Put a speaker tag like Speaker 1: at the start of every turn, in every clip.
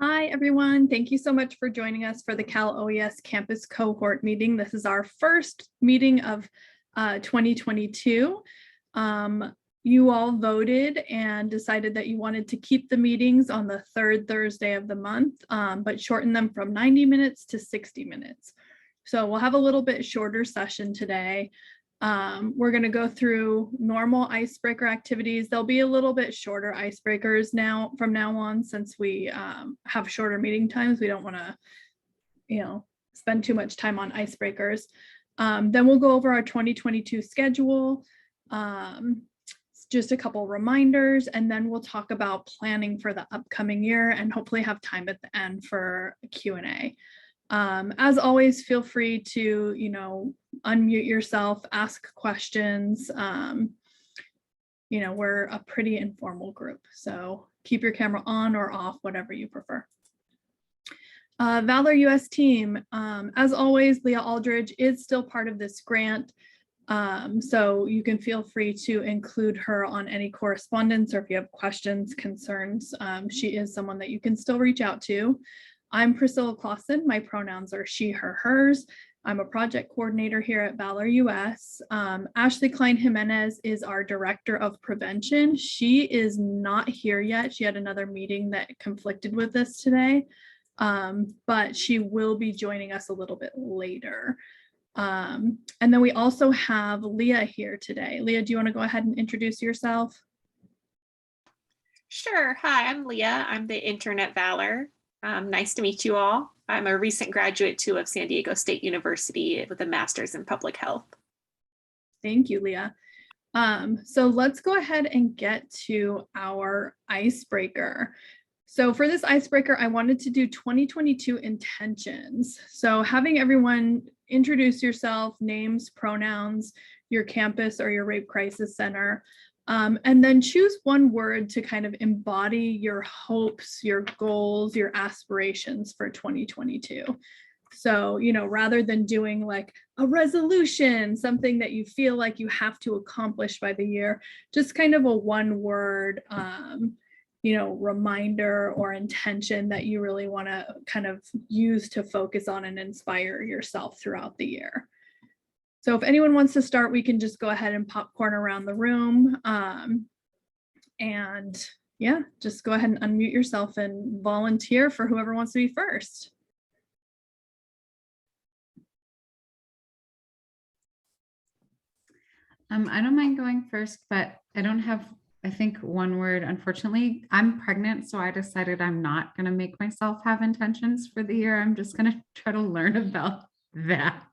Speaker 1: Hi, everyone. Thank you so much for joining us for the Cal OES Campus Cohort meeting. This is our first meeting of 2022. You all voted and decided that you wanted to keep the meetings on the third Thursday of the month, but shorten them from 90 minutes to 60 minutes. So we'll have a little bit shorter session today. We're going to go through normal icebreaker activities. There'll be a little bit shorter icebreakers from now on, since we have shorter meeting times. We don't want to, spend too much time on icebreakers. Then we'll go over our 2022 schedule, just a couple reminders, and then we'll talk about planning for the upcoming year and hopefully have time at the end for a Q&A. As always, feel free to, unmute yourself, ask questions. We're a pretty informal group, so keep your camera on or off, whatever you prefer. Valor US team, as always, Leah Aldridge is still part of this grant. So you can feel free to include her on any correspondence, or if you have questions, concerns, she is someone that you can still reach out to. I'm Priscilla Clausen. My pronouns are she, her, hers. I'm a project coordinator here at Valor US. Ashley Klein Jimenez is our director of prevention. She is not here yet. She had another meeting that conflicted with this today, but she will be joining us a little bit later. And then we also have Leah here today. Leah, do you want to go ahead and introduce yourself?
Speaker 2: Sure. Hi, I'm Leah. I'm the intern at Valor. Nice to meet you all. I'm a recent graduate too of San Diego State University with a master's in public health.
Speaker 1: Thank you, Leah. So let's go ahead and get to our icebreaker. So for this icebreaker, I wanted to do 2022 intentions. So having everyone introduce yourself, names, pronouns, your campus or your rape crisis center, and then choose one word to kind of embody your hopes, your goals, your aspirations for 2022. So, rather than doing like a resolution, something that you feel like you have to accomplish by the year, just kind of a one word, reminder or intention that you really want to kind of use to focus on and inspire yourself throughout the year. So if anyone wants to start, we can just go ahead and popcorn around the room. And yeah, just go ahead and unmute yourself and volunteer for whoever wants to be first.
Speaker 3: I don't mind going first, but I don't have, I think, one word. Unfortunately, I'm pregnant, so I decided I'm not going to make myself have intentions for the year. I'm just going to try to learn about that.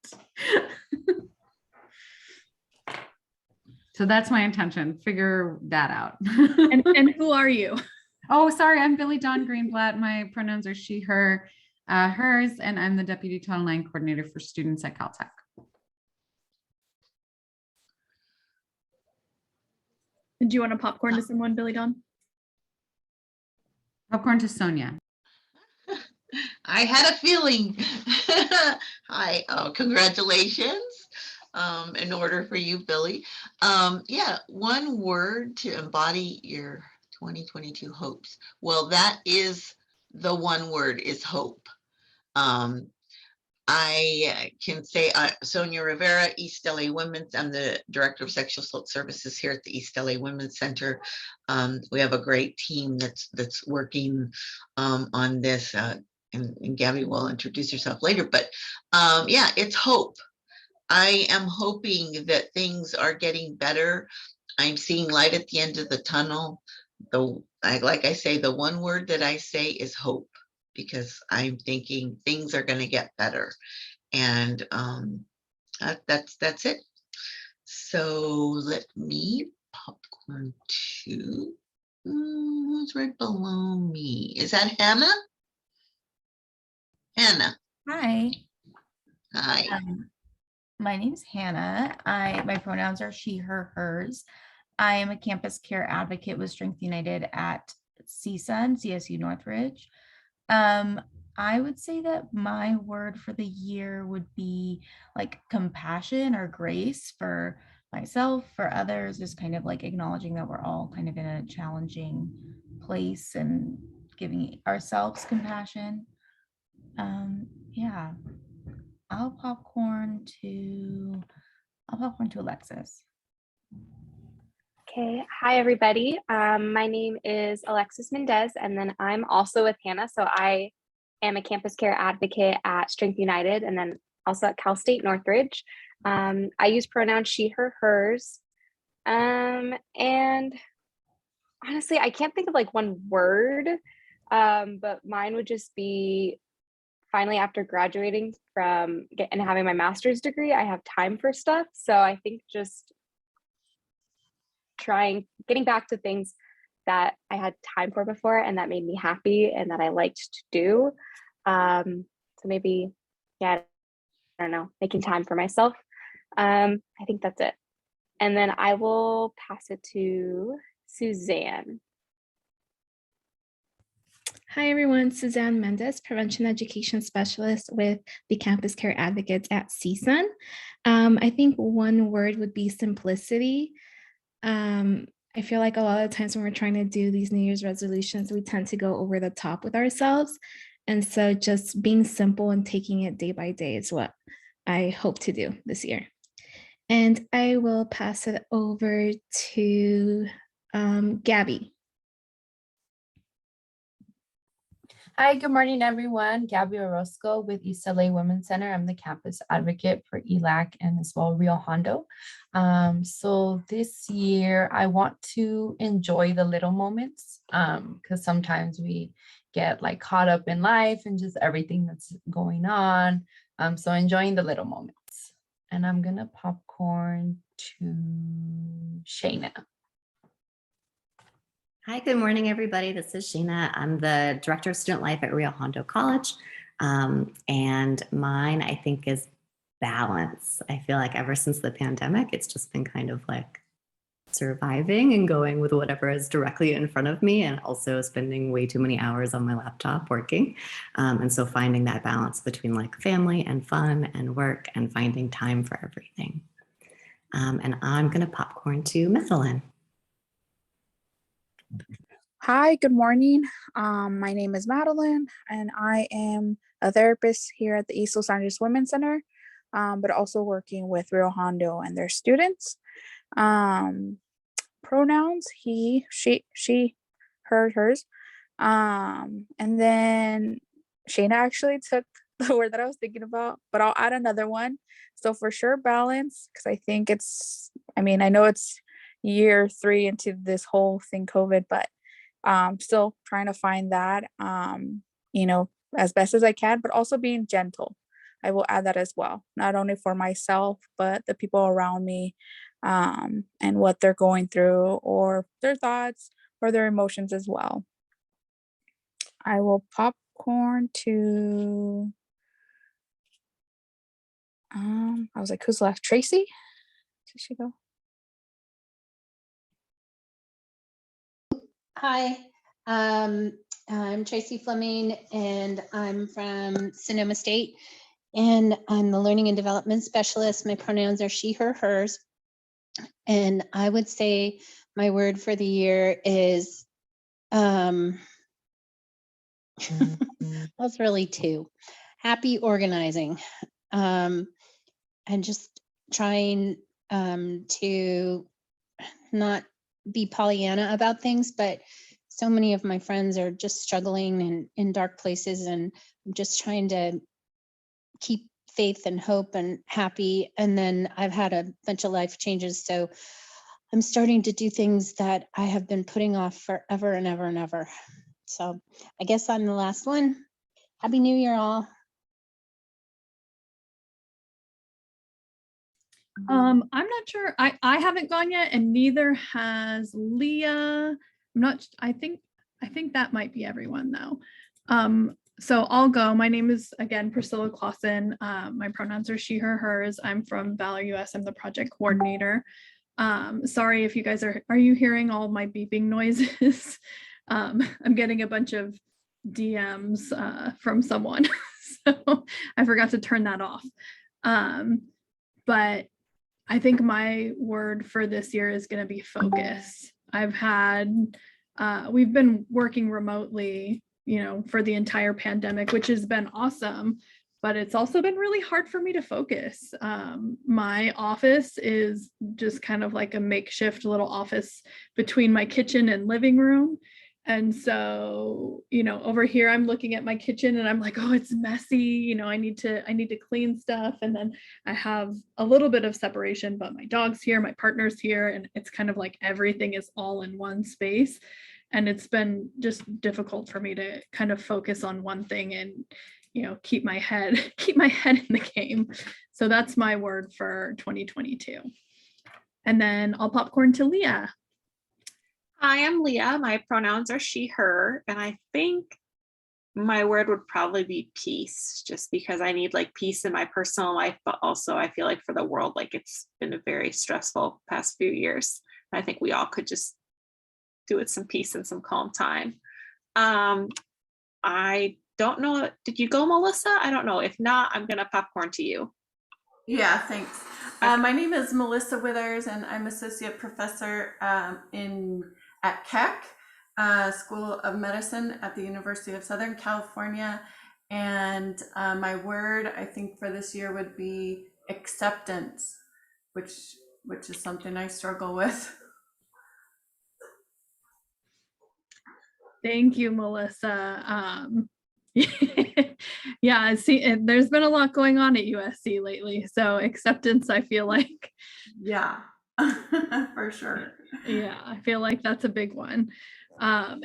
Speaker 3: So that's my intention. Figure that out.
Speaker 1: And who are you?
Speaker 3: Oh, sorry. I'm Billy Dawn Greenblatt. My pronouns are she, her, hers, and I'm the Deputy Title IX Coordinator for Students at Caltech.
Speaker 1: Do you want to popcorn to someone, Billy Dawn?
Speaker 3: Popcorn to Sonia.
Speaker 4: I had a feeling. Hi, congratulations. In order for you, Billy. Yeah, one word to embody your 2022 hopes. Well, that is the one word, is hope. I can say Sonia Rivera, East LA Women's. I'm the Director of Sexual Assault Services here at the East LA Women's Center. We have a great team that's working on this, and Gabby will introduce herself later. But yeah, it's hope. I am hoping that things are getting better. I'm seeing light at the end of the tunnel. Like I say, the one word that I say is hope, because I'm thinking things are going to get better. And that's it. So let me popcorn to who's right below me. Is that Hannah? Hannah.
Speaker 5: Hi.
Speaker 4: Hi.
Speaker 5: My name is Hannah. My pronouns are she, her, hers. I am a campus care advocate with Strength United at CSU Northridge. I would say that my word for the year would be like compassion or grace for myself, for others, just kind of like acknowledging that we're all kind of in a challenging place and giving ourselves compassion. Yeah, I'll popcorn to Alexis.
Speaker 6: Okay, hi everybody. My name is Alexis Mendez, and then I'm also with Hannah. So I am a campus care advocate at Strength United, and then also at Cal State Northridge. I use pronouns she, her, hers. And honestly, I can't think of like one word, but mine would just be finally after graduating from and having my master's degree, I have time for stuff. So I think just getting back to things that I had time for before and that made me happy and that I liked to do. So maybe, yeah, I don't know, making time for myself. I think that's it. And then I will pass it to Suzanne.
Speaker 7: Hi everyone, Suzanne Mendez, Prevention Education Specialist with the Campus Care Advocates at CSUN. I think one word would be simplicity. I feel like a lot of times when we're trying to do these New Year's resolutions, we tend to go over the top with ourselves. And so just being simple and taking it day by day is what I hope to do this year. And I will pass it over to Gabby.
Speaker 8: Hi, good morning, everyone. Gabby Orozco with East LA Women's Center. I'm the campus advocate for ELAC and as well Rio Hondo. So this year, I want to enjoy the little moments because sometimes we get like caught up in life and just everything that's going on. So enjoying the little moments. And I'm gonna popcorn to Shayna.
Speaker 9: Hi, good morning, everybody. This is Sheena. I'm the Director of Student Life at Rio Hondo College. And mine, I think, is balance. I feel like ever since the pandemic, it's just been kind of like surviving and going with whatever is directly in front of me, and also spending way too many hours on my laptop working. And so finding that balance between like family and fun and work and finding time for everything. And I'm going to popcorn to Madeline.
Speaker 10: Hi, good morning. My name is Madeline, and I am a therapist here at the East Los Angeles Women's Center, but also working with Rio Hondo and their students. Pronouns, he, she, her, hers. And then Shayna actually took the word that I was thinking about, but I'll add another one. So for sure, balance, because I think I know it's year 3 into this whole thing, COVID, but still trying to find that, as best as I can, but also being gentle. I will add that as well, not only for myself, but the people around me, and what they're going through or their thoughts or their emotions as well. I will popcorn to, I was like, who's left? Tracy? Did she go?
Speaker 11: Hi, I'm Tracy Fleming, and I'm from Sonoma State, and I'm the Learning and Development Specialist. My pronouns are she, her, hers, and I would say my word for the year is, well, it's really 2, happy organizing, and just trying to not be Pollyanna about things, but so many of my friends are just struggling and in dark places, and I'm just trying to keep faith and hope and happy. And then I've had a bunch of life changes, so I'm starting to do things that I have been putting off forever and ever and ever. So I guess I'm the last one. Happy New Year, all.
Speaker 1: I'm not sure. I haven't gone yet, and neither has Leah. I think that might be everyone though. So I'll go. My name is again Priscilla Clausen. My pronouns are she, her, hers. I'm from Valor US. I'm the project coordinator. Sorry if you guys are you hearing all my beeping noises? I'm getting a bunch of DMs from someone, so I forgot to turn that off. But I think my word for this year is going to be focus. We've been working remotely for the entire pandemic, which has been awesome. But it's also been really hard for me to focus. My office is just kind of like a makeshift little office between my kitchen and living room. And so, over here, I'm looking at my kitchen and I'm like, oh, it's messy. I need to clean stuff. And then I have a little bit of separation, but my dog's here, my partner's here, and it's kind of like everything is all in one space. And it's been just difficult for me to kind of focus on one thing and keep my head in the game. So that's my word for 2022. And then I'll popcorn to Leah.
Speaker 2: Hi, I'm Leah. My pronouns are she, her, and I think my word would probably be peace, just because I need like peace in my personal life, but also I feel like for the world, like it's been a very stressful past few years. I think we all could just do with some peace and some calm time. I don't know. Did you go, Melissa? I don't know. If not, I'm going to popcorn to you.
Speaker 12: Yeah, thanks. My name is Melissa Withers, and I'm associate professor at Keck School of Medicine at the University of Southern California. And my word, I think, for this year would be acceptance, which is something I struggle with.
Speaker 1: Thank you, Melissa. Yeah, see, there's been a lot going on at USC lately. So acceptance, I feel like.
Speaker 12: Yeah, for sure.
Speaker 1: Yeah, I feel like that's a big one.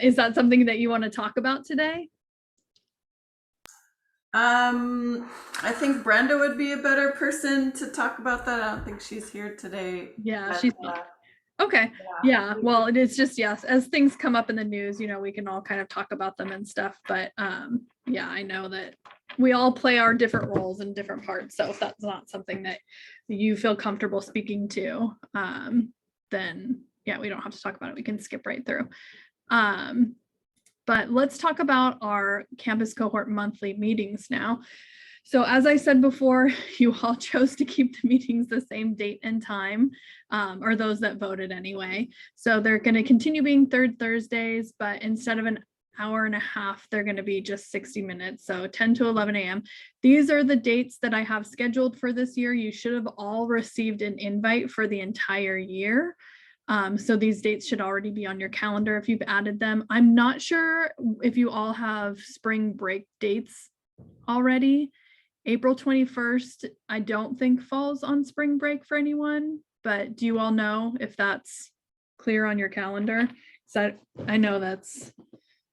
Speaker 1: Is that something that you want to talk about today?
Speaker 12: I think Brenda would be a better person to talk about that. I don't think she's here today.
Speaker 1: Yeah,
Speaker 12: but,
Speaker 1: she's not. Okay. Yeah. Well, it is just, yes, as things come up in the news, we can all kind of talk about them and stuff. But yeah, I know that we all play our different roles in different parts. So if that's not something that you feel comfortable speaking to, then yeah, we don't have to talk about it. We can skip right through. But let's talk about our campus cohort monthly meetings now. So as I said before, you all chose to keep the meetings the same date and time, or those that voted anyway. So they're going to continue being third Thursdays, but instead of an hour and a half, they're going to be just 60 minutes. So 10 to 11 a.m. These are the dates that I have scheduled for this year. You should have all received an invite for the entire year. So these dates should already be on your calendar if you've added them. I'm not sure if you all have spring break dates already. April 21st, I don't think falls on spring break for anyone, but do you all know if that's clear on your calendar? So I know that's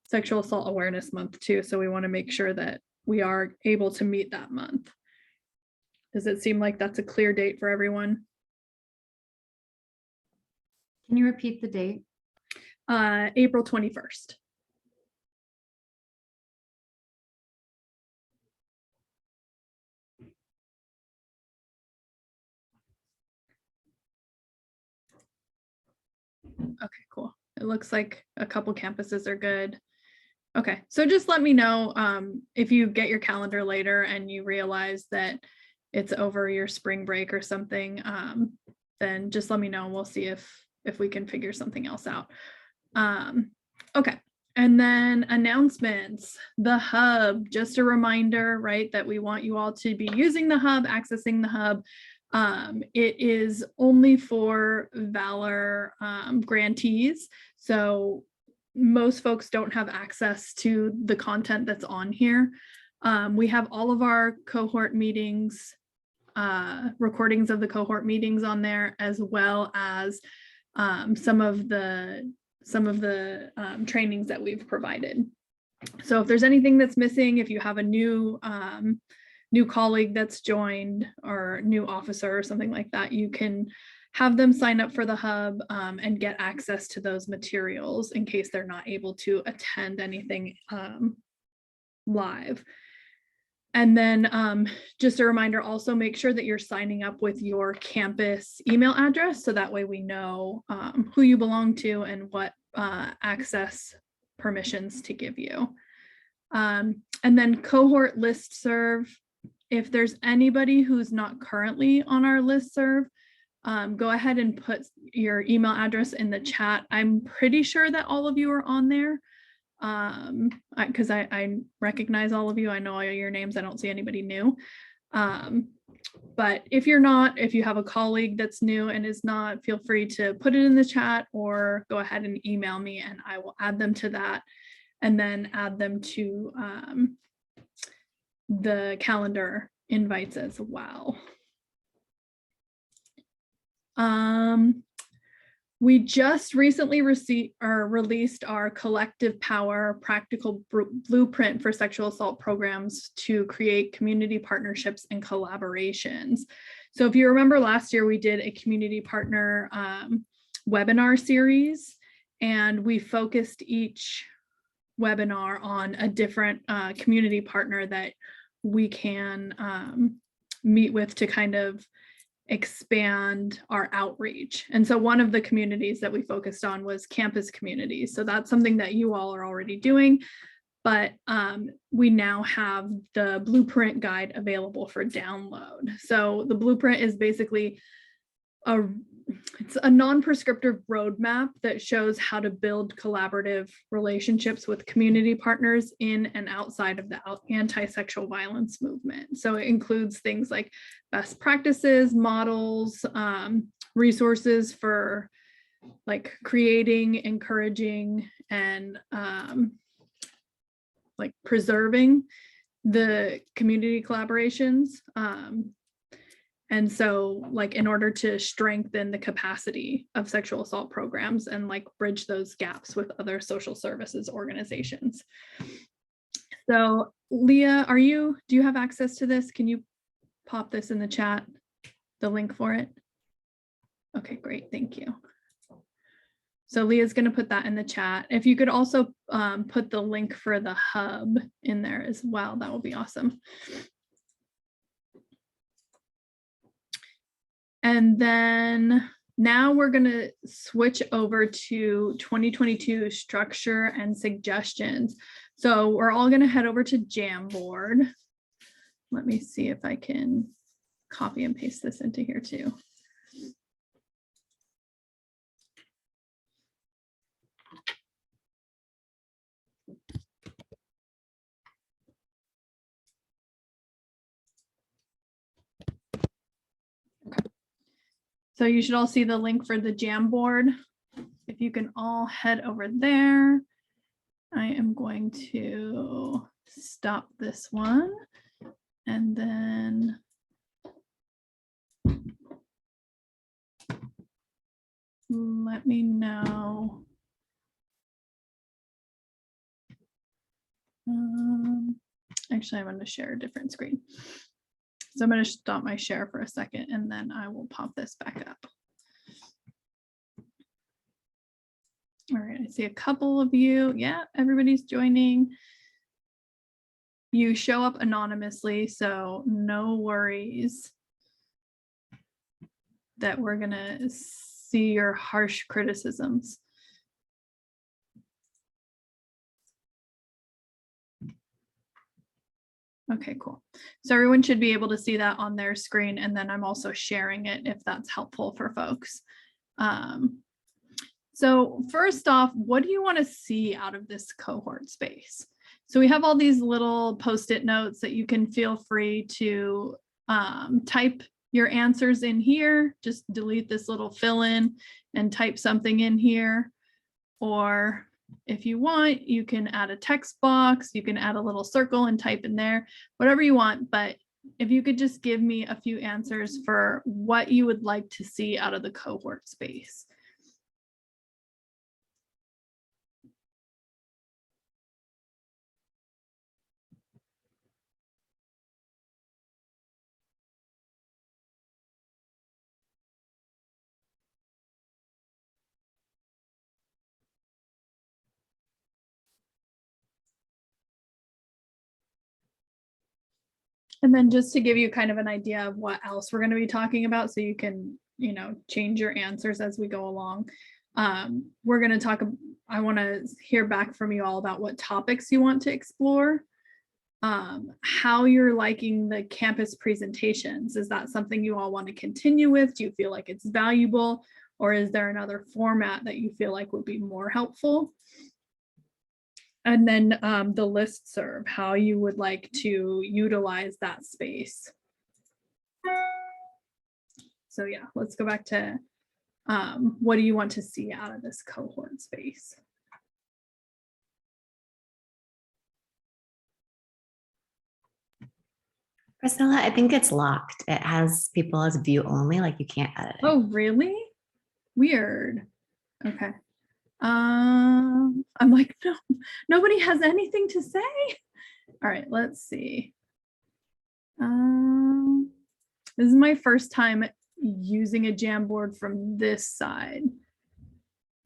Speaker 1: Sexual Assault Awareness Month too, so we want to make sure that we are able to meet that month. Does it seem like that's a clear date for everyone?
Speaker 3: Can you repeat the date?
Speaker 1: April 21st. Okay, cool. It looks like a couple campuses are good. Okay, so just let me know if you get your calendar later and you realize that it's over your spring break or something, then just let me know and we'll see if we can figure something else out. Okay, and then announcements. The hub, just a reminder, right, that we want you all to be using the hub, accessing the hub. It is only for Valor grantees. So most folks don't have access to the content that's on here. We have all of our cohort meetings, recordings of the cohort meetings on there, as well as some of the trainings that we've provided. So if there's anything that's missing, if you have a new colleague that's joined or new officer or something like that, you can have them sign up for the hub and get access to those materials in case they're not able to attend anything live. And then just a reminder, also make sure that you're signing up with your campus email address, so that way we know who you belong to and what access permissions to give you. And then cohort listserv. If there's anybody who's not currently on our listserv, go ahead and put your email address in the chat. I'm pretty sure that all of you are on there. because I recognize all of you. I know all your names. I don't see anybody new. But if you're not, if you have a colleague that's new and is not, feel free to put it in the chat or go ahead and email me and I will add them to that and then add them to the calendar invites as well. We just recently released our Collective Power Practical Blueprint for Sexual Assault Programs to create community partnerships and collaborations. So if you remember last year, we did a community partner webinar series, and we focused each webinar on a different community partner that we can meet with to kind of expand our outreach. And so one of the communities that we focused on was campus communities. So that's something that you all are already doing, but we now have the blueprint guide available for download. So the blueprint is basically it's a non-prescriptive roadmap that shows how to build collaborative relationships with community partners in and outside of the anti-sexual violence movement. So it includes things like best practices, models, resources for like creating, encouraging, and like preserving the community collaborations. And so like in order to strengthen the capacity of sexual assault programs and like bridge those gaps with other social services organizations. So Leah, do you have access to this? Can you pop this in the chat, the link for it? Okay, great, thank you. So Leah's gonna put that in the chat. If you could also put the link for the hub in there as well, that would be awesome. And then now we're going to switch over to 2022 structure and suggestions. So we're all going to head over to Jamboard. Let me see if I can copy and paste this into here too. So you should all see the link for the Jamboard. If you can all head over there, I am going to stop this one and then let me know. Actually, I'm going to share a different screen. So I'm going to stop my share for a second and then I will pop this back up. All right, I see a couple of you. Yeah, everybody's joining. You show up anonymously, so no worries that we're going to see your harsh criticisms. Okay, cool. So everyone should be able to see that on their screen, and then I'm also sharing it if that's helpful for folks. So first off, what do you want to see out of this cohort space? So we have all these little post-it notes that you can feel free to type your answers in here. Just delete this little fill in and type something in here. Or if you want, you can add a text box, you can add a little circle and type in there, whatever you want. But if you could just give me a few answers for what you would like to see out of the cohort space. And then just to give you kind of an idea of what else we're going to be talking about, so you can, you know, change your answers as we go along. We're going to talk, I want to hear back from you all about what topics you want to explore, how you're liking the campus presentations. Is that something you all want to continue with? Do you feel like it's valuable, or is there another format that you feel like would be more helpful? And then the listserv, how you would like to utilize that space. So yeah, let's go back to what do you want to see out of this cohort space?
Speaker 9: Priscilla, I think it's locked. It has people as view only, like you can't edit it.
Speaker 1: Oh, really? Weird. Okay. I'm like, no, nobody has anything to say. All right, let's see. This is my first time using a Jamboard from this side.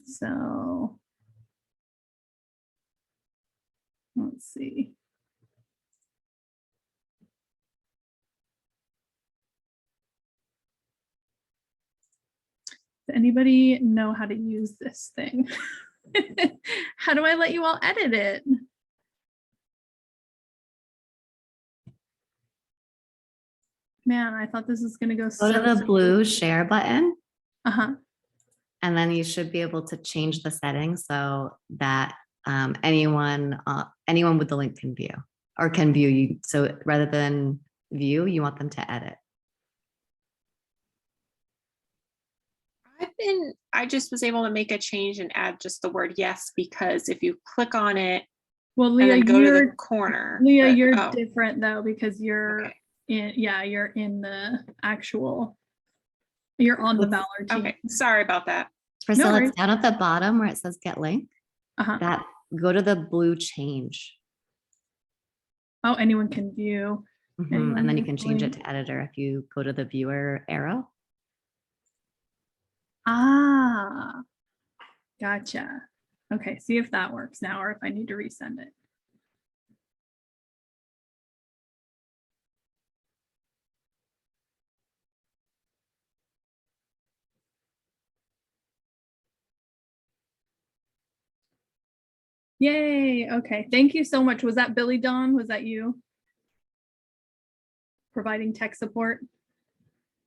Speaker 1: So let's see. Does anybody know how to use this thing? How do I let you all edit it? Man, I thought this was gonna go
Speaker 9: Go to the blue share button,
Speaker 1: Uh-huh.
Speaker 9: and then you should be able to change the settings so that anyone with the link can view or can view you. So rather than view, you want them to edit.
Speaker 2: I just was able to make a change and add just the word yes, because if you click on it
Speaker 1: Well,
Speaker 2: and
Speaker 1: Leah,
Speaker 2: then go to the
Speaker 1: you're
Speaker 2: corner.
Speaker 1: Leah,
Speaker 2: but-
Speaker 1: you're
Speaker 2: oh,
Speaker 1: different though because you're
Speaker 2: okay.
Speaker 1: you're in the actual. You're on the Valor team.
Speaker 2: Okay, sorry about that.
Speaker 9: Priscilla,
Speaker 1: worries.
Speaker 9: it's down at the bottom where it says get link.
Speaker 1: Uh-huh.
Speaker 9: That go to the blue change.
Speaker 1: Oh, anyone can view.
Speaker 9: And then you can change it
Speaker 1: link.
Speaker 9: to editor if you go to the viewer arrow.
Speaker 1: Ah, gotcha. Okay, see if that works now or if I need to resend it. Yay, okay, thank you so much. Was that Billy Dawn? Was that you? Providing tech support?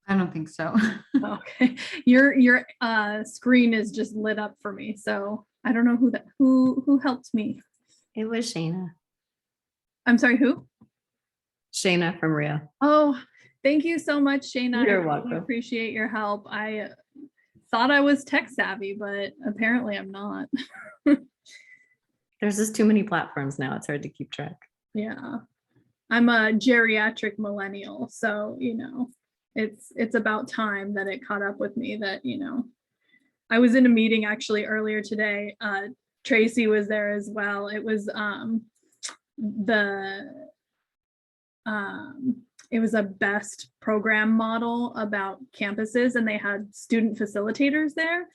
Speaker 3: I don't think so.
Speaker 1: Okay, your screen is just lit up for me, so I don't know who helped me.
Speaker 9: It was Shayna.
Speaker 1: I'm sorry, who?
Speaker 9: Shayna from Rio.
Speaker 1: Oh, thank you so much, Shayna.
Speaker 9: You're
Speaker 1: I really
Speaker 9: welcome.
Speaker 1: appreciate your help. I thought I was tech savvy, but apparently I'm not.
Speaker 9: There's just too many platforms now. It's hard to keep track.
Speaker 1: Yeah, I'm a geriatric millennial, so it's about time that it caught up with me that I was in a meeting actually earlier today. Tracy was there as well. It was it was a best program model about campuses, and they had student facilitators there,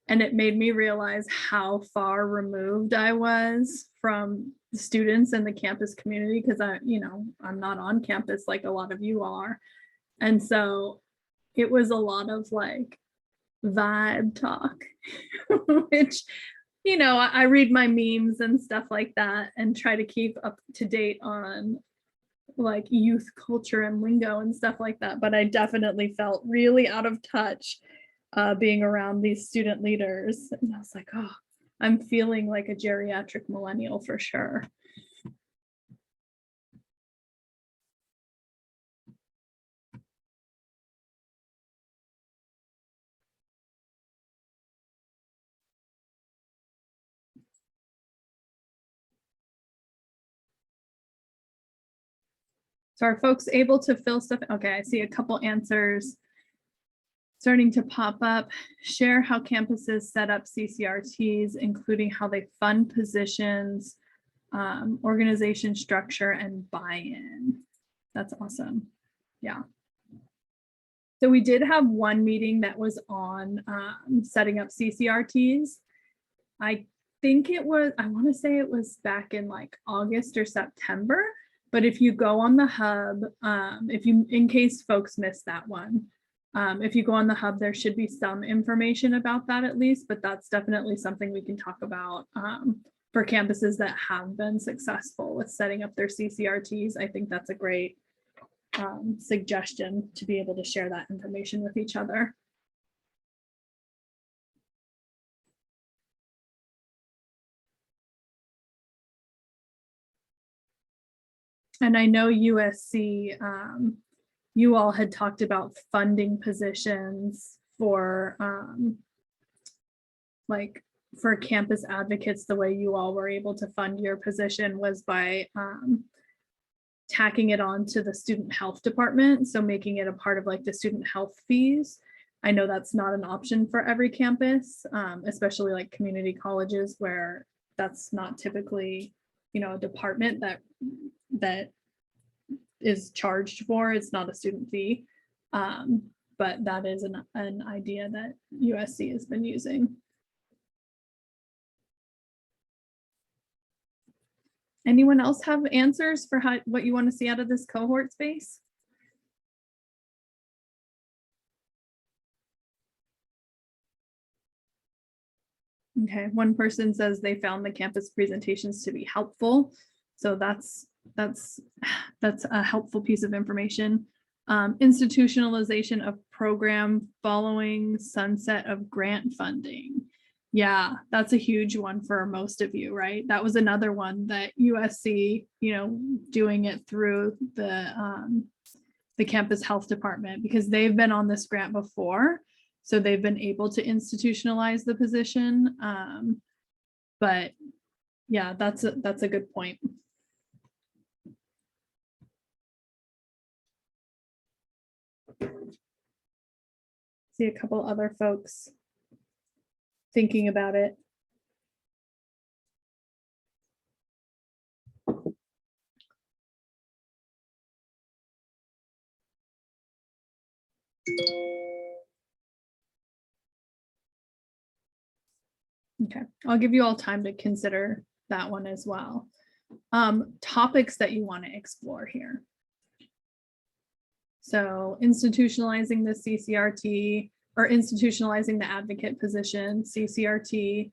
Speaker 1: and it made me realize how far removed I was from the students and the campus community because I'm not on campus like a lot of you are. And so it was a lot of like vibe talk, which, I read my memes and stuff like that and try to keep up to date on like youth culture and lingo and stuff like that. But I definitely felt really out of touch being around these student leaders. And I was like, oh, I'm feeling like a geriatric millennial for sure. So are folks able to fill stuff? Okay, I see a couple answers starting to pop up. Share how campuses set up CCRTs, including how they fund positions, organization structure, and buy-in. That's awesome. Yeah. So we did have one meeting that was on setting up CCRTs. I think it was, I want to say it was back in like August or September. But if you go on the hub, in case folks missed that one, if you go on the hub, there should be some information about that at least, but that's definitely something we can talk about for campuses that have been successful with setting up their CCRTs. I think that's a great suggestion to be able to share that information with each other. And I know USC, you all had talked about funding positions for like for campus advocates. The way you all were able to fund your position was by tacking it on to the student health department. So making it a part of like the student health fees. I know that's not an option for every campus, especially like community colleges where that's not typically, you know, a department that is charged for. It's not a student fee. But that is an idea that USC has been using. Anyone else have answers for what you want to see out of this cohort space? Okay, one person says they found the campus presentations to be helpful. So that's a helpful piece of information. Institutionalization of program following sunset of grant funding. Yeah, that's a huge one for most of you, right? That was another one that USC, you know, doing it through the campus health department, because they've been on this grant before. So they've been able to institutionalize the position. But yeah, that's a good point. See a couple other folks thinking about it. Okay, I'll give you all time to consider that one as well. Topics that you want to explore here. So institutionalizing the CCRT or institutionalizing the advocate position, CCRT,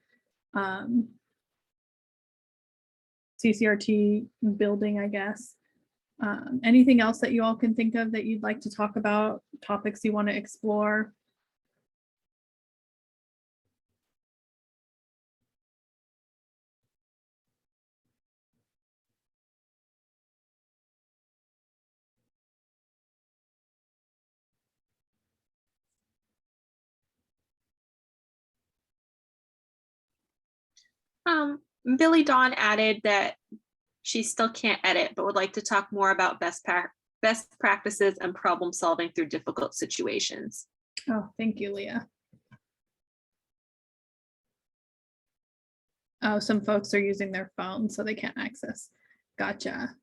Speaker 1: CCRT building, I guess. Anything else that you all can think of that you'd like to talk about, topics you want to explore?
Speaker 2: Billy Dawn added that she still can't edit, but would like to talk more about best practices and problem solving through difficult situations.
Speaker 1: Oh, thank you, Leah. Oh, some folks are using their phone, so they can't access. Gotcha.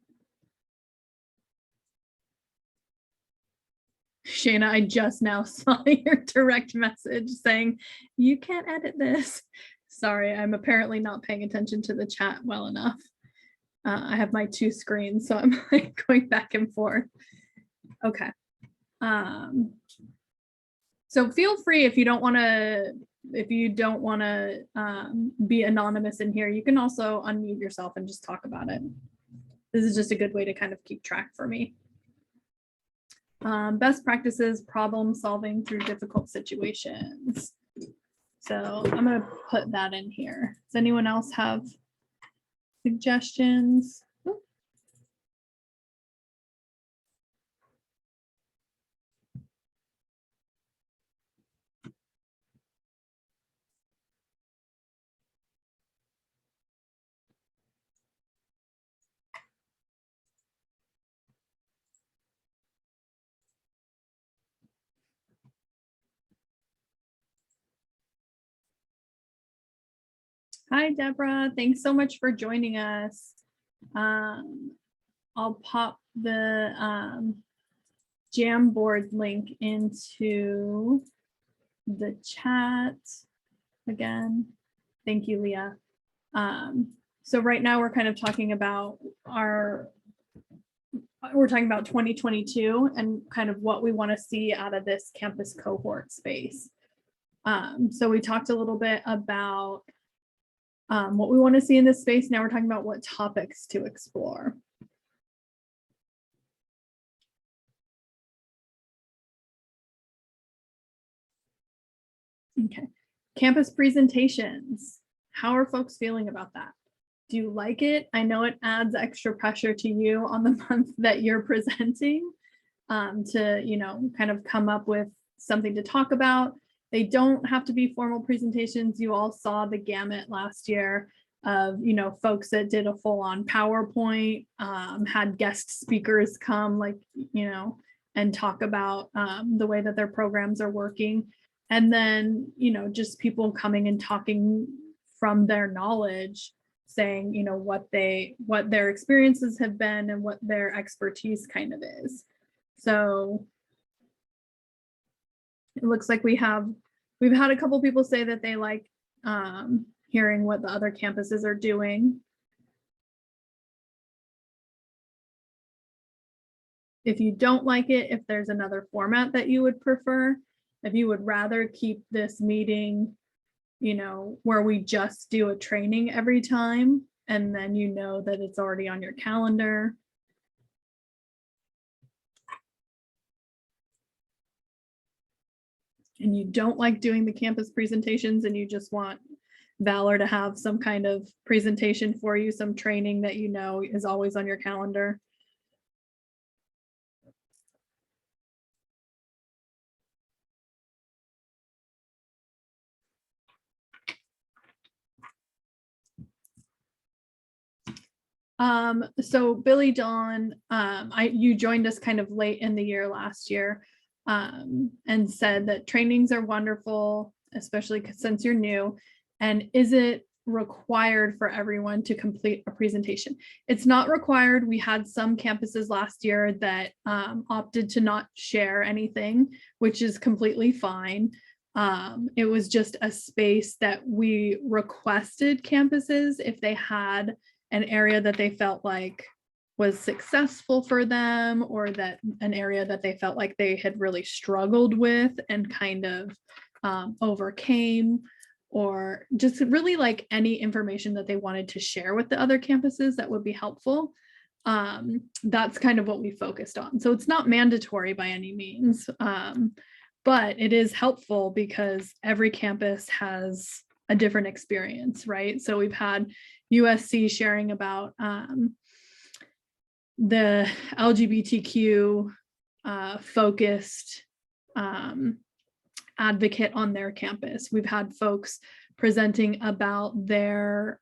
Speaker 1: Shayna, I just now saw your direct message saying you can't edit this. Sorry, I'm apparently not paying attention to the chat well enough. I have my two screens, so I'm like going back and forth. Okay. So feel free if you don't want to be anonymous in here, you can also unmute yourself and just talk about it. This is just a good way to kind of keep track for me. Best practices, problem solving through difficult situations. So I'm going to put that in here. Does anyone else have suggestions? Hi, Deborah. Thanks so much for joining us. I'll pop the Jamboard link into the chat again. Thank you, Leah. So right now we're kind of talking about we're talking about 2022 and kind of what we want to see out of this campus cohort space. So we talked a little bit about what we want to see in this space. Now we're talking about what topics to explore. Okay, campus presentations. How are folks feeling about that? Do you like it? I know it adds extra pressure to you on the month that you're presenting, to, you know, kind of come up with something to talk about. They don't have to be formal presentations. You all saw the gamut last year of, you know, folks that did a full-on PowerPoint, had guest speakers come, like, you know, and talk about the way that their programs are working. And then, you know, just people coming and talking from their knowledge, saying, you know, what their experiences have been and what their expertise kind of is. So it looks like we've had a couple people say that they like hearing what the other campuses are doing. If you don't like it, if there's another format that you would prefer, if you would rather keep this meeting, you know, where we just do a training every time, and then you know that it's already on your calendar. And you don't like doing the campus presentations and you just want Valor to have some kind of presentation for you, some training that you know is always on your calendar. So Billy Dawn, you joined us kind of late in the year last year, and said that trainings are wonderful, especially since you're new. And is it required for everyone to complete a presentation? It's not required. We had some campuses last year that opted to not share anything, which is completely fine. It was just a space that we requested campuses, if they had an area that they felt like was successful for them, or that an area that they felt like they had really struggled with and kind of overcame, or just really like any information that they wanted to share with the other campuses that would be helpful. That's kind of what we focused on. So it's not mandatory by any means, but it is helpful because every campus has a different experience, right? So we've had USC sharing about the LGBTQ focused advocate on their campus. We've had folks presenting about their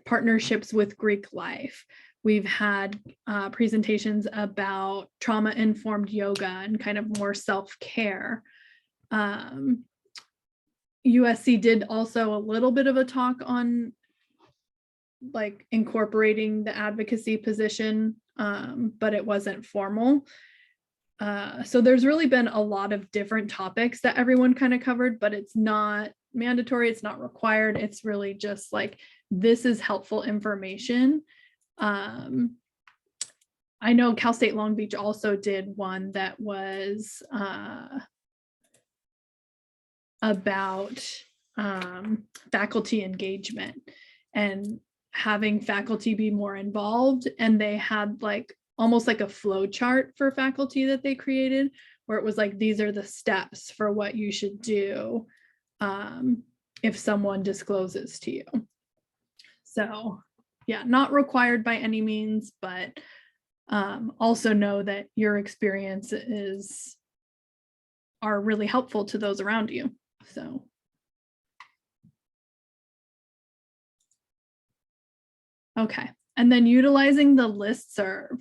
Speaker 1: partnerships with Greek life. We've had presentations about trauma-informed yoga and kind of more self-care. USC did also a little bit of a talk on like incorporating the advocacy position, but it wasn't formal. So there's really been a lot of different topics that everyone kind of covered, but it's not mandatory, it's not required. It's really just like, this is helpful information. I know Cal State Long Beach also did one that was about faculty engagement and having faculty be more involved. And they had like almost like a flow chart for faculty that they created, where it was like, these are the steps for what you should do if someone discloses to you. So yeah, not required by any means, but also know that your experiences are really helpful to those around you. So. Okay, and then utilizing the listserv.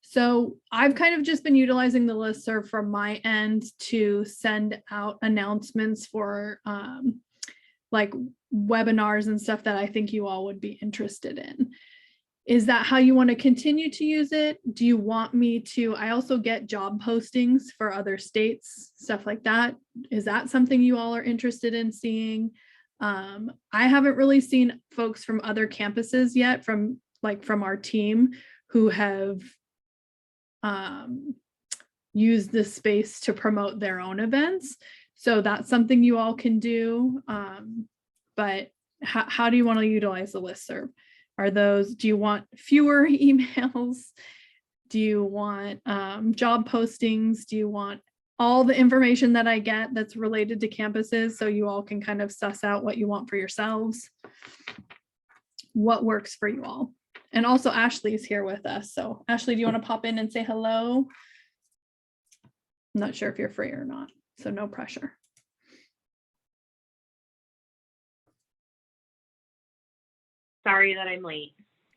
Speaker 1: So I've kind of just been utilizing the listserv from my end to send out announcements for like webinars and stuff that I think you all would be interested in. Is that how you want to continue to use it? Do you want me to, I also get job postings for other states, stuff like that. Is that something you all are interested in seeing? I haven't really seen folks from other campuses yet, from our team, who have used this space to promote their own events. So that's something you all can do. But how do you want to utilize the listserv? Do you want fewer emails? Do you want job postings? Do you want all the information that I get that's related to campuses, so you all can kind of suss out what you want for yourselves? what works for you all. And also Ashley's here with us. So Ashley, do you want to pop in and say hello? I'm not sure if you're free or not, so no pressure.
Speaker 13: Sorry that I'm late.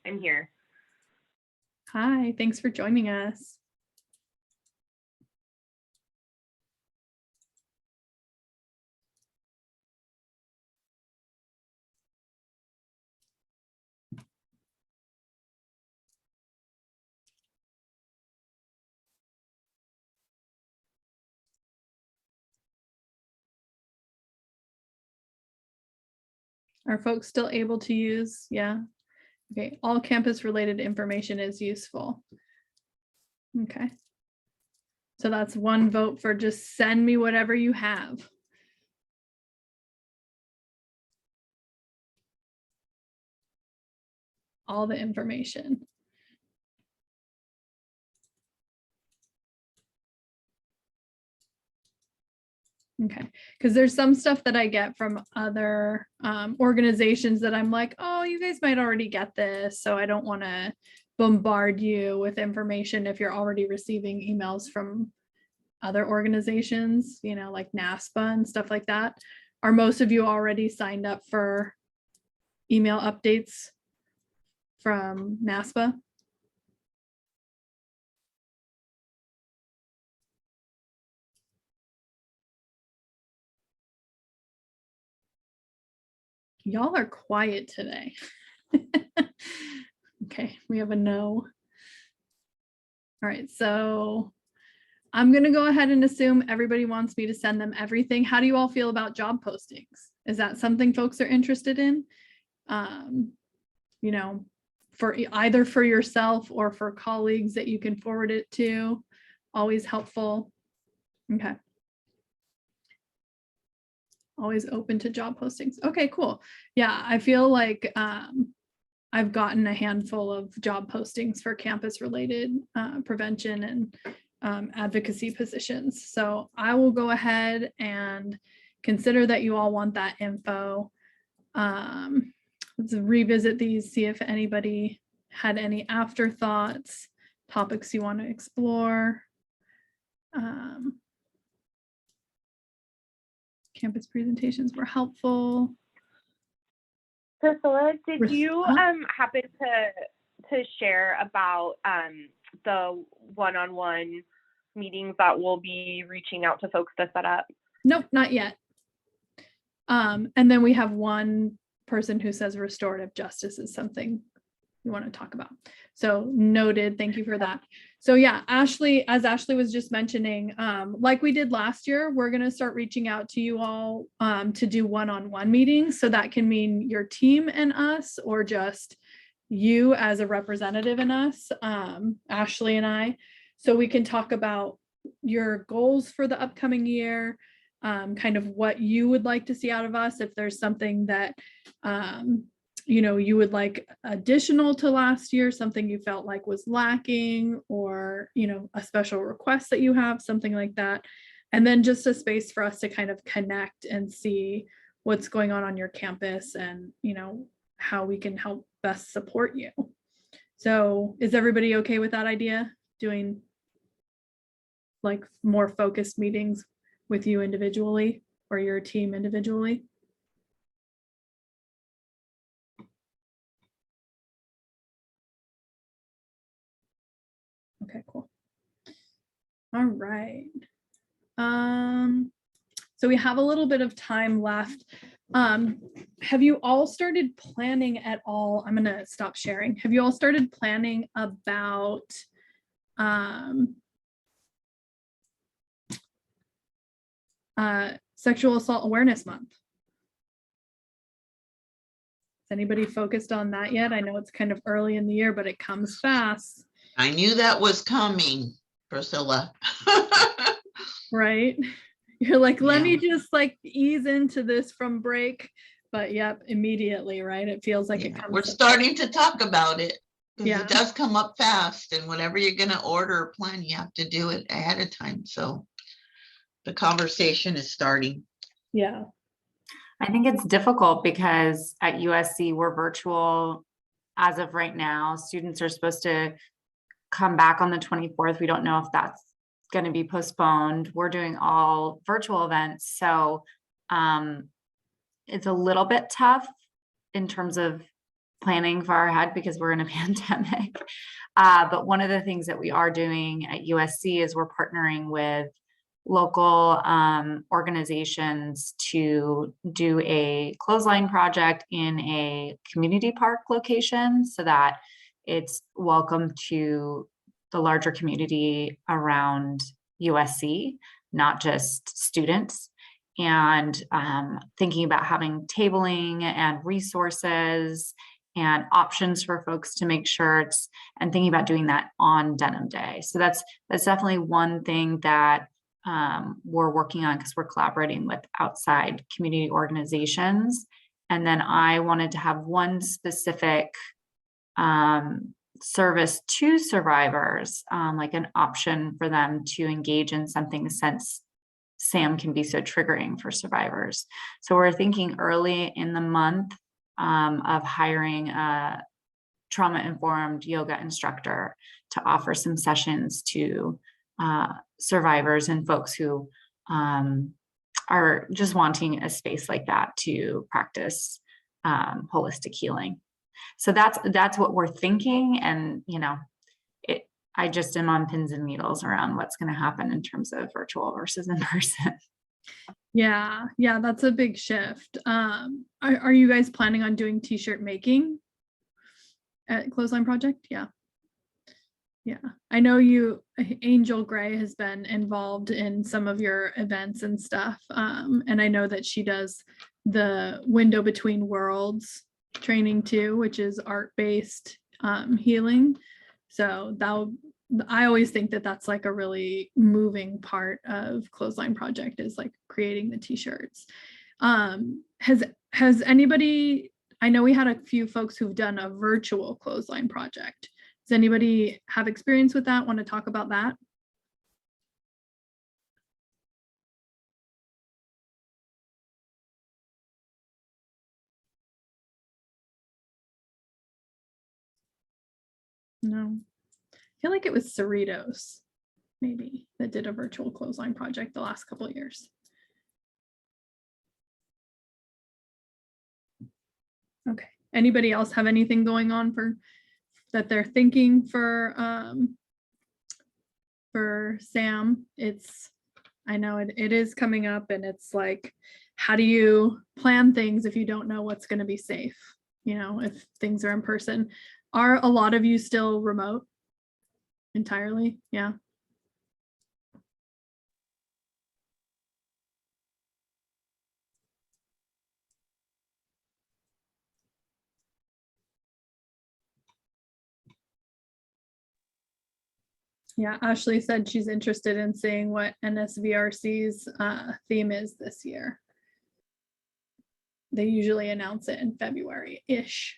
Speaker 13: I'm here.
Speaker 1: Hi, thanks for joining us. Are folks still able to use? Yeah. Okay, all campus related information is useful. Okay. So that's one vote for just send me whatever you have. All the information. Okay, because there's some stuff that I get from other organizations that I'm like, oh, you guys might already get this, so I don't want to bombard you with information if you're already receiving emails from other organizations, you know, like NASPA and stuff like that. Are most of you already signed up for email updates from NASPA? Y'all are quiet today. Okay, we have a no. All right, so I'm going to go ahead and assume everybody wants me to send them everything. How do you all feel about job postings? Is that something folks are interested in? You know, for either for yourself or for colleagues that you can forward it to, always helpful. Okay. Always open to job postings. Okay, cool. Yeah, I feel like I've gotten a handful of job postings for campus related prevention and advocacy positions. So I will go ahead and consider that you all want that info. Let's revisit these, see if anybody had any afterthoughts, topics you want to explore. Campus presentations were helpful.
Speaker 13: Priscilla, did you happen to share about the one-on-one meetings that we'll be reaching out to folks to set up?
Speaker 1: Nope, not yet. And then we have one person who says restorative justice is something we want to talk about. So noted, thank you for that. So yeah, Ashley, as Ashley was just mentioning, like we did last year, we're going to start reaching out to you all to do one-on-one meetings. So that can mean your team and us, or just you as a representative in us, Ashley and I, so we can talk about your goals for the upcoming year, kind of what you would like to see out of us. If there's something that, you know, you would like additional to last year, something you felt like was lacking, or, you know, a special request that you have, something like that. And then just a space for us to kind of connect and see what's going on your campus and, you know, how we can help best support you. So is everybody okay with that idea? Doing like more focused meetings with you individually or your team individually? Okay, cool. All right. So we have a little bit of time left. Have you all started planning at all? I'm gonna stop sharing. Have you all started planning about Sexual Assault Awareness Month? Has anybody focused on that yet? I know it's kind of early in the year, but it comes fast.
Speaker 4: I knew that was coming, Priscilla.
Speaker 1: Right? You're like, let me just like ease into this from break. But yep, immediately, right? It feels like it comes.
Speaker 4: We're starting to talk about it, because
Speaker 1: Yeah.
Speaker 4: it does come up fast, and whatever you're going to order or plan, you have to do it ahead of time. So the conversation is starting.
Speaker 1: Yeah.
Speaker 14: I think it's difficult because at USC we're virtual as of right now. Students are supposed to come back on the 24th. We don't know if that's going to be postponed. We're doing all virtual events. So it's a little bit tough in terms of planning far ahead because we're in a pandemic. But one of the things that we are doing at USC is we're partnering with local organizations to do a clothesline project in a community park location so that it's welcome to the larger community around USC, not just students. And thinking about having tabling and resources and options for folks to make shirts, and thinking about doing that on Denim Day. So that's definitely one thing that we're working on because we're collaborating with outside community organizations. And then I wanted to have one specific service to survivors, like an option for them to engage in something since SAM can be so triggering for survivors. So we're thinking early in the month of hiring a trauma-informed yoga instructor to offer some sessions to survivors and folks who are just wanting a space like that to practice holistic healing. So that's what we're thinking. And, you know, I just am on pins and needles around what's going to happen in terms of virtual versus in person.
Speaker 1: Yeah, that's a big shift. Are you guys planning on doing t-shirt making at Clothesline Project? Yeah. I know Angel Gray has been involved in some of your events and stuff. And I know that she does the Window Between Worlds training too, which is art-based healing. So I always think that that's like a really moving part of Clothesline Project is like creating the t-shirts. Has anybody, I know we had a few folks who've done a virtual Clothesline Project. Does anybody have experience with that? Want to talk about that? No. I feel like it was Cerritos, maybe, that did a virtual Clothesline Project the last couple of years. Okay. Anybody else have anything going on that they're thinking for Sam? I know it is coming up, and it's like, how do you plan things if you don't know what's going to be safe? You know, if things are in person. Are a lot of you still remote entirely? Yeah. Yeah, Ashley said she's interested in seeing what NSVRC's theme is this year. They usually announce it in February-ish.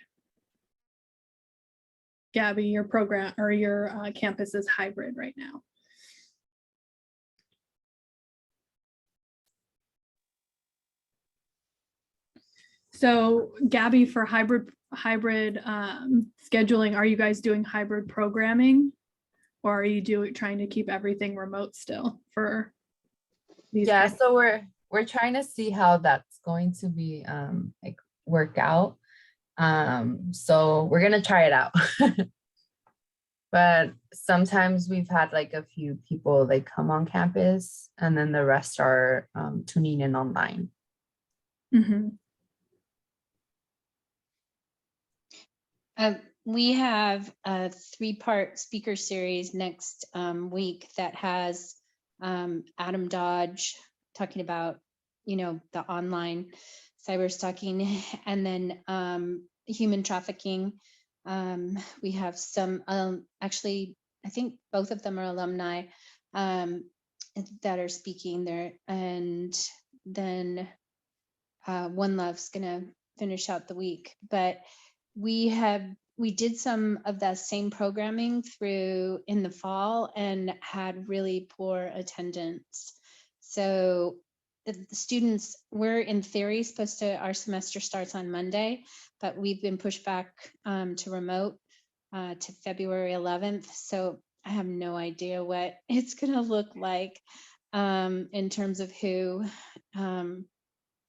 Speaker 1: Gabby, your program or your campus is hybrid right now. So Gabby, for hybrid scheduling, are you guys doing hybrid programming? Or are you trying to keep everything remote still for these?
Speaker 8: Yeah, so we're trying to see how that's going to be like work out. So we're gonna try it out. But sometimes we've had like a few people like come on campus and then the rest are tuning in online.
Speaker 1: Mm-hmm.
Speaker 11: We have a 3-part speaker series next week that has Adam Dodge talking about, you know, the online cyber stalking, and then human trafficking. We have some, actually, I think both of them are alumni that are speaking there. And then One Love's gonna finish out the week. But we did some of that same programming through in the fall and had really poor attendance. So the students, we're in theory supposed to, our semester starts on Monday, but we've been pushed back to remote to February 11th. So I have no idea what it's going to look like in terms of who,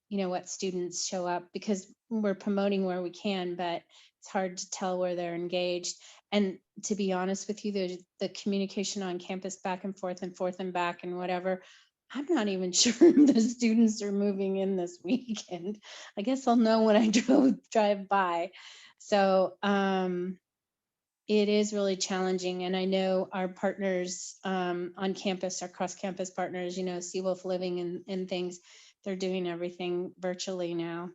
Speaker 11: what students show up, because we're promoting where we can, but it's hard to tell where they're engaged. And to be honest with you, the communication on campus back and forth and back and whatever, I'm not even sure if the students are moving in this weekend. I guess I'll know when I drive by. So it is really challenging. And I know our partners on campus, our cross-campus partners, Seawolf Living and things, they're doing everything virtually now.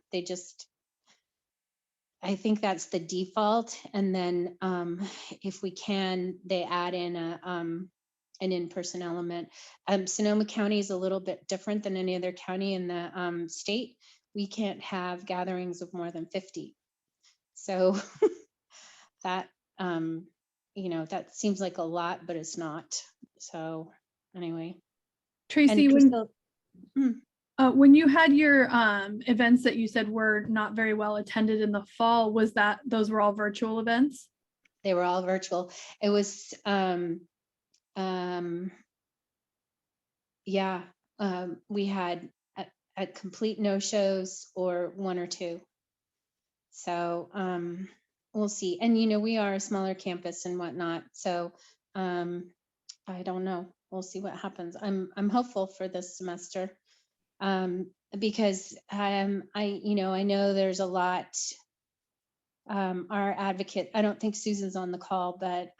Speaker 11: I think that's the default. And then if we can, they add in an in-person element. Sonoma County is a little bit different than any other county in the state. We can't have gatherings of more than 50. So that, that seems like a lot, but it's not. So anyway.
Speaker 1: Tracy, when you had your events that you said were not very well attended in the fall, those were all virtual events?
Speaker 11: They were all virtual. It was we had a complete no-shows or one or two. So we'll see. And we are a smaller campus and whatnot. So I don't know. We'll see what happens. I'm hopeful for this semester. Because I know there's a lot. Our advocate, I don't think Susan's on the call, but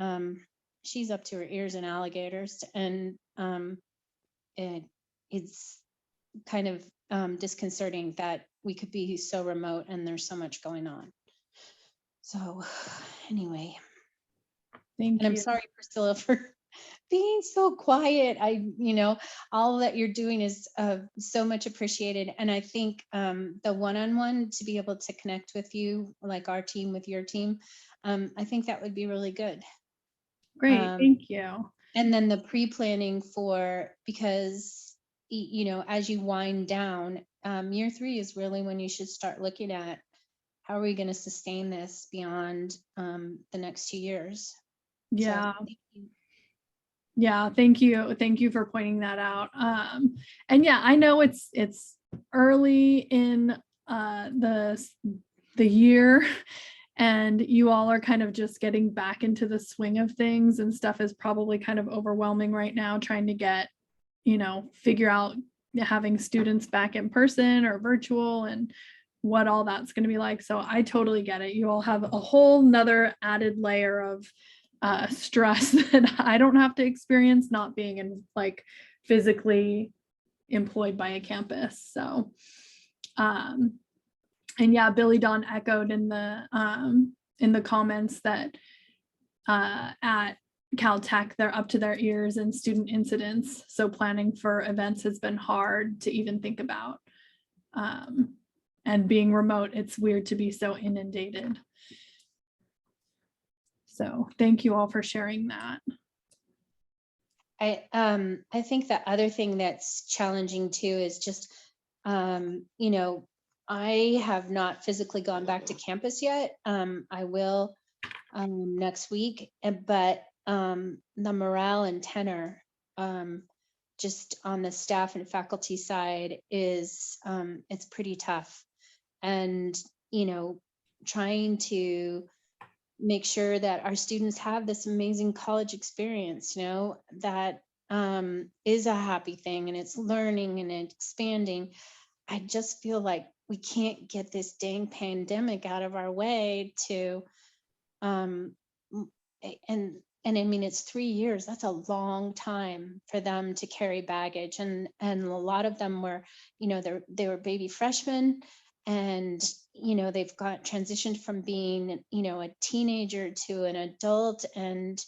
Speaker 11: she's up to her ears in alligators, and it's kind of disconcerting that we could be so remote and there's so much going on. So anyway,
Speaker 1: thank you.
Speaker 11: I'm sorry, Priscilla, for being so quiet. All that you're doing is so much appreciated. And I think the one-on-one, to be able to connect with you, like our team with your team, I think that would be really good.
Speaker 1: Great, thank you.
Speaker 11: And then the pre-planning because, as you wind down, year 3 is really when you should start looking at how are we going to sustain this beyond the next 2 years.
Speaker 1: Yeah.
Speaker 11: So,
Speaker 1: yeah, thank you. Thank you for pointing that out. And yeah, I know it's early in the year, and you all are kind of just getting back into the swing of things, and stuff is probably kind of overwhelming right now, trying to get, figure out having students back in person or virtual and what all that's going to be like. So I totally get it. You all have a whole nother added layer of stress that I don't have to experience, not being physically employed by a campus. So and yeah, Billy Dawn echoed in the comments that at Caltech they're up to their ears in student incidents, so planning for events has been hard to even think about, and being remote, it's weird to be so inundated. So thank you all for sharing that.
Speaker 11: I think the other thing that's challenging too is just, I have not physically gone back to campus yet. I will next week, but the morale and tenor just on the staff and faculty side is it's pretty tough. And, trying to make sure that our students have this amazing college experience, that is a happy thing, and it's learning and expanding. I just feel like we can't get this dang pandemic out of our way to, and I mean, it's 3 years. That's a long time for them to carry baggage. And a lot of them were, they were baby freshmen, and, they've got transitioned from being, a teenager to an adult. And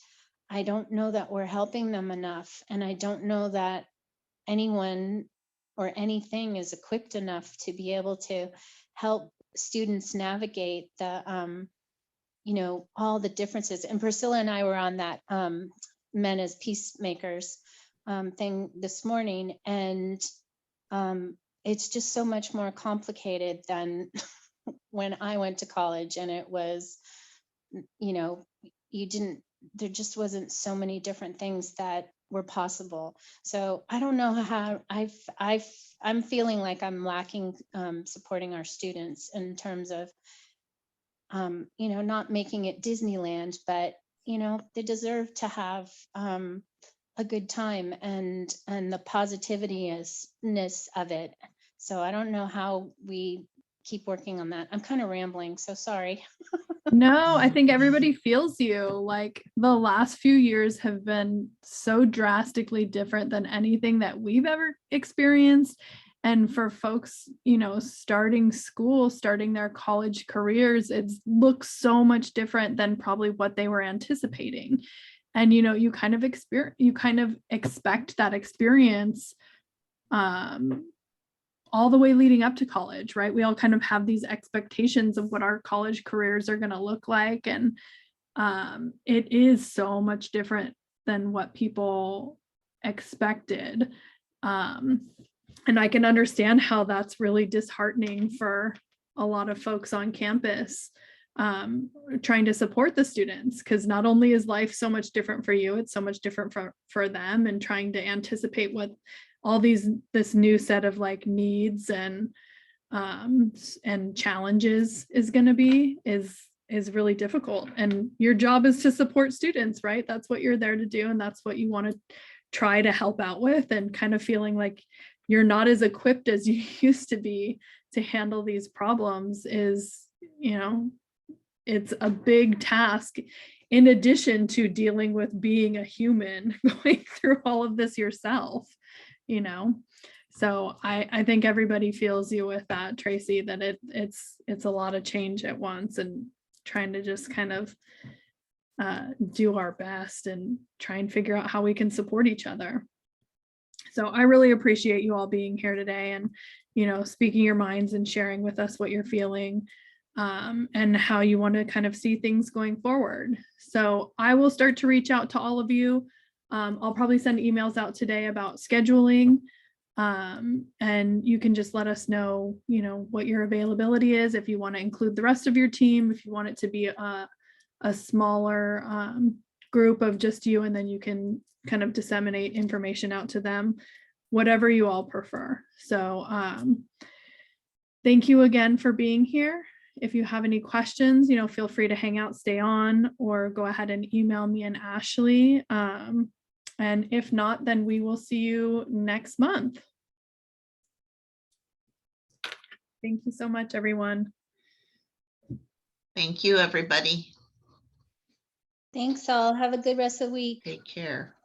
Speaker 11: I don't know that we're helping them enough. And I don't know that anyone or anything is equipped enough to be able to help students navigate the, all the differences. And Priscilla and I were on that Men as Peacemakers thing this morning, and it's just so much more complicated than when I went to college, and it was, you know, there just wasn't so many different things that were possible. So I don't know how I'm feeling like I'm lacking supporting our students in terms of, you know, not making it Disneyland, but, you know, they deserve to have a good time and the positiveness of it. So I don't know how we keep working on that. I'm kind of rambling, so sorry.
Speaker 1: No, I think everybody feels you. Like the last few years have been so drastically different than anything that we've ever experienced. And for folks, you know, starting school, starting their college careers, it looks so much different than probably what they were anticipating. And, you know, you kind of expect that experience all the way leading up to college, right? We all kind of have these expectations of what our college careers are going to look like. And it is so much different than what people expected. And I can understand how that's really disheartening for a lot of folks on campus trying to support the students, because not only is life so much different for you, it's so much different for them, and trying to anticipate what all this new set of like needs and challenges is going to be is really difficult. And your job is to support students, right? That's what you're there to do, and that's what you want to try to help out with. And kind of feeling like you're not as equipped as you used to be to handle these problems is, you know, it's a big task, in addition to dealing with being a human going through all of this yourself, you know. So I think everybody feels you with that, Tracy, that it's a lot of change at once, and trying to just kind of do our best and try and figure out how we can support each other. So I really appreciate you all being here today and, you know, speaking your minds and sharing with us what you're feeling and how you want to kind of see things going forward. So I will start to reach out to all of you. I'll probably send emails out today about scheduling, and you can just let us know, you know, what your availability is, if you want to include the rest of your team, if you want it to be a smaller group of just you, and then you can kind of disseminate information out to them, whatever you all prefer. So thank you again for being here. If you have any questions, you know, feel free to hang out, stay on, or go ahead and email me and Ashley. And if not, then we will see you next month. Thank you so much, everyone.
Speaker 4: Thank you, everybody.
Speaker 11: Thanks all. Have a good rest of the week.
Speaker 4: Take care.